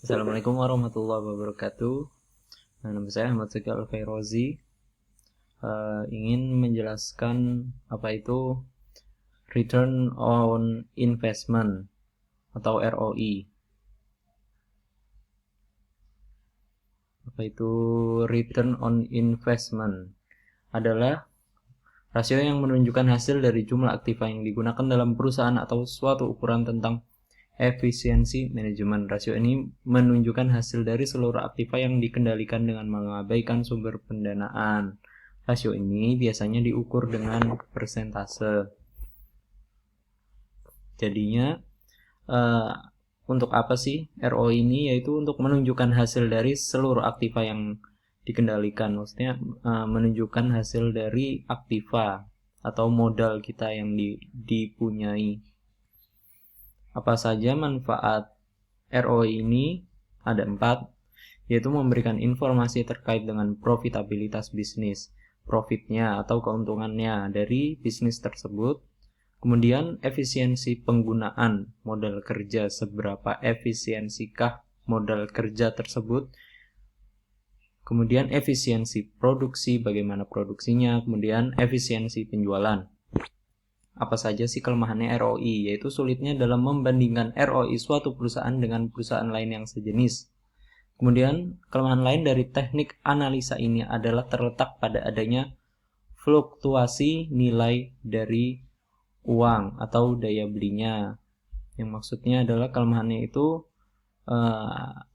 Assalamualaikum warahmatullahi wabarakatuh. Nama saya Ahmad Zaki Al-Fairozi. Ingin menjelaskan apa itu Return on Investment atau ROI. Apa itu Return on Investment? Adalah rasio yang menunjukkan hasil dari jumlah aktiva yang digunakan dalam perusahaan atau suatu ukuran tentang efisiensi manajemen. Rasio ini menunjukkan hasil dari seluruh aktiva yang dikendalikan dengan mengabaikan sumber pendanaan. Rasio ini biasanya diukur dengan persentase. Jadinya untuk apa sih ROI ini? Yaitu untuk menunjukkan hasil dari seluruh aktiva yang dikendalikan. Maksudnya menunjukkan hasil dari aktiva atau modal kita yang dipunyai. Apa saja manfaat ROI ini? Ada 4, yaitu memberikan informasi terkait dengan profitabilitas bisnis, profitnya atau keuntungannya dari bisnis tersebut. Kemudian efisiensi penggunaan modal kerja, seberapa efisiensikah modal kerja tersebut. Kemudian efisiensi produksi, bagaimana produksinya. Kemudian efisiensi penjualan. Apa saja sih kelemahannya ROI? Yaitu sulitnya dalam membandingkan ROI suatu perusahaan dengan perusahaan lain yang sejenis. Kemudian kelemahan lain dari teknik analisa ini adalah terletak pada adanya fluktuasi nilai dari uang atau daya belinya. Yang maksudnya adalah kelemahannya itu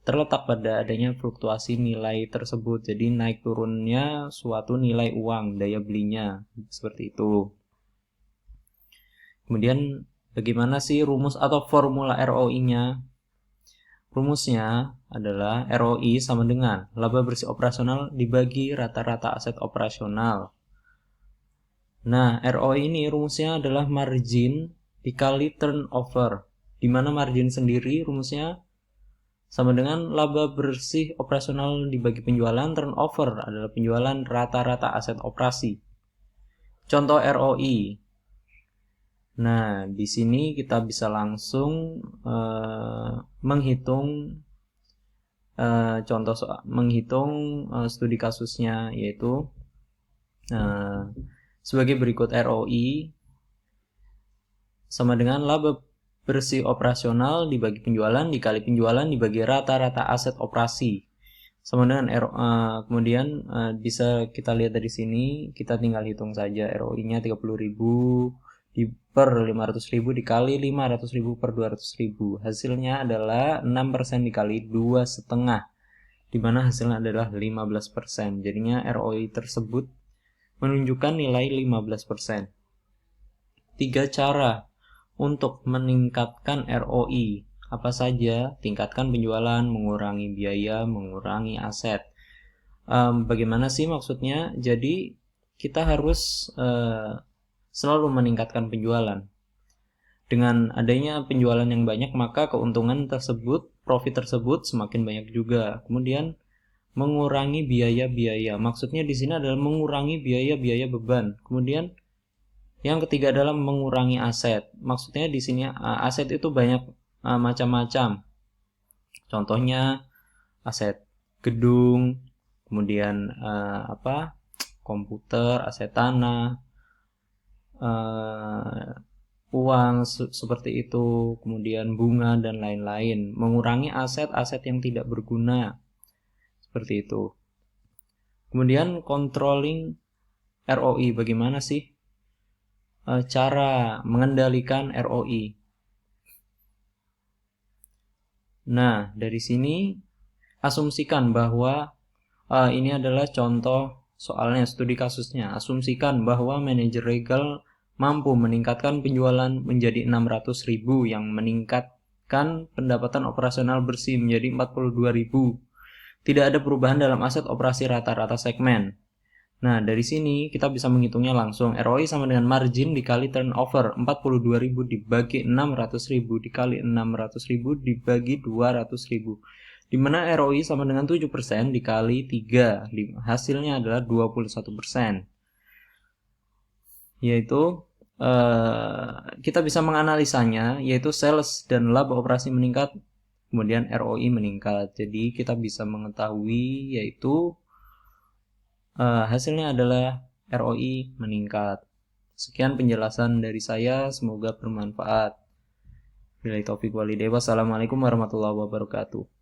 terletak pada adanya fluktuasi nilai tersebut. Jadi naik turunnya suatu nilai uang, daya belinya, seperti itu. Kemudian bagaimana sih rumus atau formula ROI-nya? Rumusnya adalah ROI sama dengan laba bersih operasional dibagi rata-rata aset operasional. Nah, ROI ini rumusnya adalah margin dikali turnover, di mana margin sendiri rumusnya sama dengan laba bersih operasional dibagi penjualan. Turnover adalah penjualan rata-rata aset operasi. Contoh ROI. Nah, di sini kita bisa langsung menghitung studi kasusnya, yaitu sebagai berikut. ROI sama dengan laba bersih operasional dibagi penjualan dikali penjualan dibagi rata-rata aset operasi sama dengan kemudian bisa kita lihat dari sini, kita tinggal hitung saja. ROI-nya 30.000 per 500.000 dikali 500.000 per 200.000. Hasilnya adalah 6% dikali 2,5, di mana hasilnya adalah 15%. Jadinya ROI tersebut menunjukkan nilai 15%. 3 cara untuk meningkatkan ROI. Apa saja? Tingkatkan penjualan, mengurangi biaya, mengurangi aset. Bagaimana sih maksudnya? Jadi kita harus selalu meningkatkan penjualan. Dengan adanya penjualan yang banyak, maka keuntungan tersebut, profit tersebut semakin banyak juga. Kemudian mengurangi biaya-biaya. Maksudnya di sini adalah mengurangi biaya-biaya beban. Kemudian yang ketiga adalah mengurangi aset. Maksudnya di sini aset itu banyak macam-macam. Contohnya aset gedung, kemudian komputer, aset tanah, uang seperti itu, kemudian bunga dan lain-lain. Mengurangi aset-aset yang tidak berguna, seperti itu. Kemudian controlling ROI. Bagaimana sih cara mengendalikan ROI? Nah, dari sini asumsikan bahwa ini adalah contoh soalnya, studi kasusnya. Asumsikan bahwa manajer Regal mampu meningkatkan penjualan menjadi 600.000 yang meningkatkan pendapatan operasional bersih menjadi 42.000. Tidak ada perubahan dalam aset operasi rata-rata segmen. Nah, dari sini kita bisa menghitungnya langsung. ROI sama dengan margin dikali turnover. 42.000 dibagi 600.000 dikali 600.000 dibagi 200.000. Di mana ROI sama dengan 7% dikali 3. Hasilnya adalah 21%. Yaitu kita bisa menganalisanya, yaitu sales dan laba operasi meningkat, kemudian ROI meningkat. Jadi kita bisa mengetahui yaitu hasilnya adalah ROI meningkat. Sekian penjelasan dari saya, semoga bermanfaat. Wassalamualaikum warahmatullahi wabarakatuh.